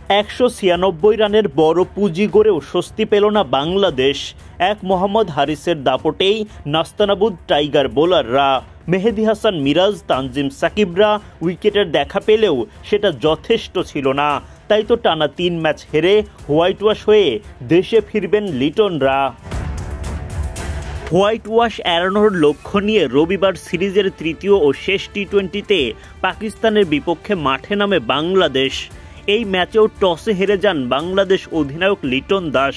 196 রানের বড় পুঁজি গড়েও স্বস্তি পেল না বাংলাদেশ। এক মোহাম্মদ হারিসের দাপটেই নাস্তানাবুদ টাইগার বোলাররা। মেহেদী হাসান মিরাজ, তানজিম সাকিবরা উইকেটের দেখা পেলেও সেটা যথেষ্ট ছিল না। তাই তো টানা 3 ম্যাচ হেরে হোয়াইট ওয়াশ হয়ে দেশে ফিরবেন লিটনরা। হোয়াইট ওয়াশ এড়ানোর লক্ষ্য নিয়ে রবিবার সিরিজের তৃতীয় ও শেষ টি-20তে পাকিস্তানের বিপক্ষে মাঠে নামে বাংলাদেশ। এই ম্যাচেও টসে হেরে যান বাংলাদেশ অধিনায়ক লিটন দাস।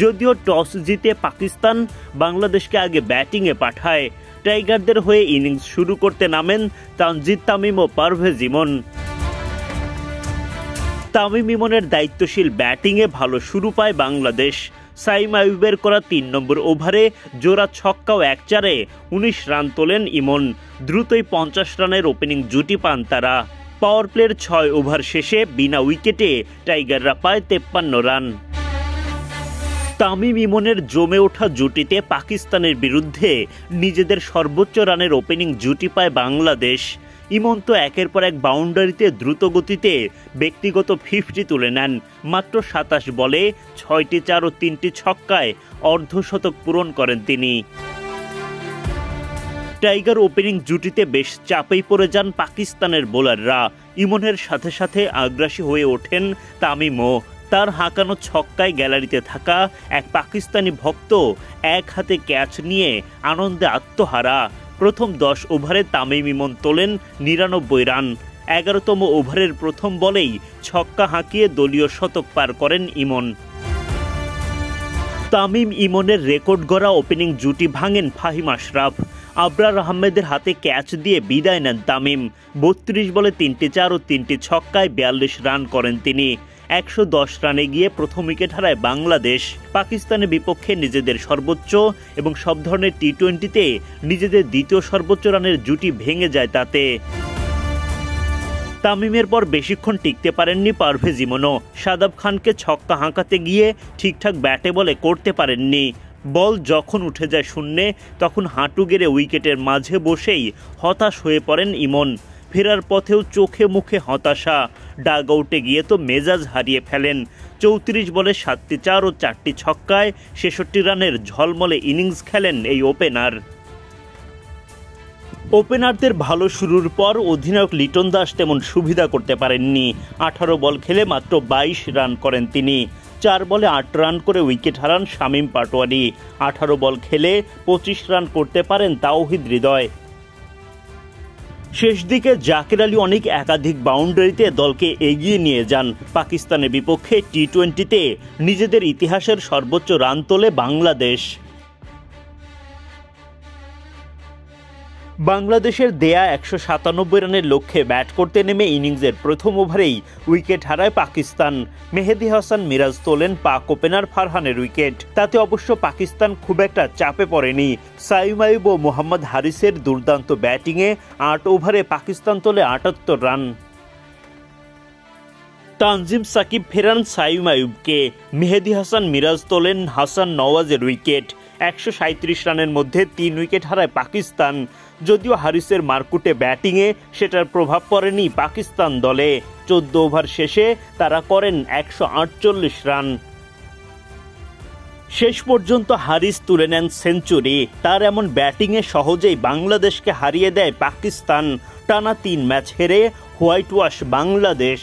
যদিও টস জিতে পাকিস্তান বাংলাদেশকে আগে ব্যাটিংয়ে পাঠায়। টাইগারদের হয়ে ইনিংস শুরু করতে নামেন তানজিদ তামিম ও পারভেজ ইমন। তামিম ইমনের দায়িত্বশীল ব্যাটিংয়ে ভালো শুরু পায় বাংলাদেশ। সাইম আইয়ুবের করা 3 নম্বর ওভারে জোড়া ছক্কা ও 1-4-এ 19 রান তোলেন ইমন। দ্রুতই 50 রানের ওপেনিং জুটি পান তারা। পাওয়ার প্লের 6 ওভার শেষে বিনা উইকেটে টাইগাররা পায় 53 রান। তামিম ইমনের জমে ওঠা জুটিতে পাকিস্তানের বিরুদ্ধে নিজেদের সর্বোচ্চ রানের ওপেনিং জুটি পায় বাংলাদেশ। ইমন তো একের পর এক বাউন্ডারিতে দ্রুত গতিতে ব্যক্তিগত 50 তুলে নেন। মাত্র 27 বলে 6টি 4 ও 3টি ছক্কায় অর্ধশতক পূরণ করেন তিনি। টাইগার ওপেনিং জুটিতে বেশ চাপেই পড়ে যান পাকিস্তানের বোলাররা। ইমনের সাথে সাথে আগ্রাসী হয়ে ওঠেন তামিমও। তার হাঁকানো ছক্কায় গ্যালারিতে থাকা এক পাকিস্তানি ভক্ত এক হাতে ক্যাচ নিয়ে আনন্দে আত্মহারা। প্রথম 10 ওভারে তামিম ইমন তোলেন 99 রান। 11তম ওভারের প্রথম বলেই ছক্কা হাঁকিয়ে দলীয় শতক পার করেন ইমন। তামিম ইমনের রেকর্ড গড়া ওপেনিং জুটি ভাঙেন ফাহিম আশরাফ। আবরার আহমেদের হাতে ক্যাচ দিয়ে বিদায় নেন তামিম। 32 বলে 3টি 4 ও 3টি ছক্কায় 42 রান করেন তিনি। 110 রানে গিয়ে প্রথম উইকেট হারায় বাংলাদেশ। পাকিস্তানের বিপক্ষে নিজেদের সর্বোচ্চ এবং সব ধরনের টি-20তে নিজেদের দ্বিতীয় সর্বোচ্চ রানের জুটি ভেঙে যায় তাতে। তামিমের পর বেশিক্ষণ টিকতে পারেননি পারভেজ ইমনও। শাদাব খানকে ছক্কা হাঁকাতে গিয়ে ঠিকঠাক ব্যাটে বলে করতে পারেননি। বল যখন উঠে যায় শূন্যে তখন হাঁটু গেড়ে উইকেটের মাঝে বসেই হতাশ হয়ে পড়েন ইমন। ফেরার পথেও চোখে মুখে হতাশা। ডাগ আউটে গিয়ে তো মেজাজ হারিয়ে ফেলেন। 34 বলে 7টি 4 ও 4টি ছক্কায় 66 রানের ঝলমলে ইনিংস খেলেন এই ওপেনার। ওপেনারদের ভালো শুরুর পর অধিনায়ক লিটন দাস তেমন সুবিধা করতে পারেননি। 18 বল খেলে মাত্র 22 রান করেন তিনি। 4 বলে 8 রান করে উইকেট হারান শামীম পাটোয়ারি। 18 বল খেলে 25 রান করতে পারেন তাওহিদ হৃদয়। শেষ দিকে জাকের আলী অনেক একাধিক বাউন্ডারিতে দলকে এগিয়ে নিয়ে যান। পাকিস্তানের বিপক্ষে টি-20তে নিজেদের ইতিহাসের সর্বোচ্চ রান তোলে বাংলাদেশ। বাংলাদেশের দেয়া 197 রানের লক্ষ্যে ব্যাট করতে নেমে ইনিংসের প্রথম ওভারেই উইকেট হারায় পাকিস্তান। মেহেদী হাসান মিরাজ তোলেন পাক ওপেনার ফারহানের উইকেট। তাতে অবশ্য পাকিস্তান খুব একটা চাপে পড়েনি। সাইম আইয়ুব ও মোহাম্মদ হারিসের দুর্দান্ত ব্যাটিংয়ে 8 ওভারে পাকিস্তান তোলে 78 রান। তানজিম সাকিব ফেরান সাইম আইয়ুবকে। মেহেদী হাসান মিরাজ তোলেন হাসান নওয়াজের উইকেট। 137 রানের মধ্যে 3 উইকেট হারায় পাকিস্তান। যদিও হারিসের মারকুটে ব্যাটিংয়ে সেটার প্রভাব পড়েনি পাকিস্তান দলে। 14 ওভার শেষে তারা করেন 148 রান। শেষ পর্যন্ত হারিস তুলে নেন সেঞ্চুরি। তার এমন ব্যাটিংয়ে সহজেই বাংলাদেশকে হারিয়ে দেয় পাকিস্তান। টানা 3 ম্যাচ হেরে হোয়াইট ওয়াশ বাংলাদেশ।